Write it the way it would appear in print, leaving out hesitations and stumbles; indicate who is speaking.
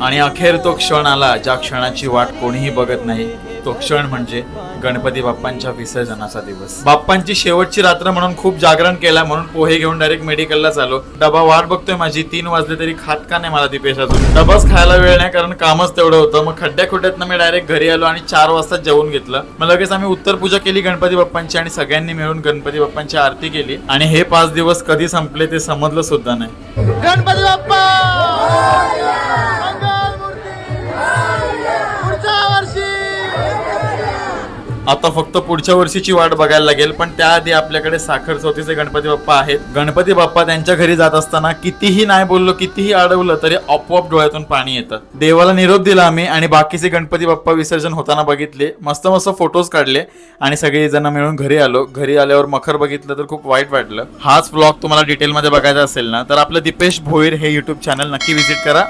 Speaker 1: आणि अखेर तो क्षण आला ज्या क्षणाची वाट कोणीही बघत नाही. तो क्षण म्हणजे गणपती बाप्पांच्या विसर्जनाचा दिवस. बाप्पांची शेवटची रात्र म्हणून खूप जागरण केला, म्हणून पोहे घेऊन डायरेक्ट मेडिकलला चाललो. डबा वाट बघतोय माझी, 3 वाजले तरी खात का नाही मला ती पेशातून. डबाच खायला वेळ नाही कारण कामच तेवढं होतं. मग खड्ड्या खुड्ड्यातनं मी डायरेक्ट घरी आलो आणि 4 वाजता जेवून घेतलं. मग लगेच आम्ही उत्तर पूजा केली गणपती बाप्पांची आणि सगळ्यांनी मिळून गणपती बाप्पांची आरती केली. आणि हे 5 दिवस कधी संपले ते समजलं सुद्धा नाही.
Speaker 2: गणपती बाप्पा
Speaker 1: आता फक्त पुढच्या वर्षीची वाट बघायला लागेल, पण त्याआधी आपल्याकडे साखर चौथीचे गणपती बाप्पा आहेत. गणपती बाप्पा त्यांच्या घरी जात असताना कितीही नाही बोललो, कितीही अडवलं तरी आपोआप डोळ्यातून पाणी येतं. देवाला निरोप दिला आम्ही आणि बाकीचे गणपती बाप्पा विसर्जन होताना बघितले. मस्त मस्त फोटोज काढले आणि सगळे जण मिळून घरी आलो. घरी आल्यावर मखर बघितलं तर खूप वाईट वाटलं. हाच ब्लॉग तुम्हाला डिटेलमध्ये बघायचा असेल ना तर आपलं दीपेश भोईर हे युट्यूब चॅनल नक्की व्हिजिट करा.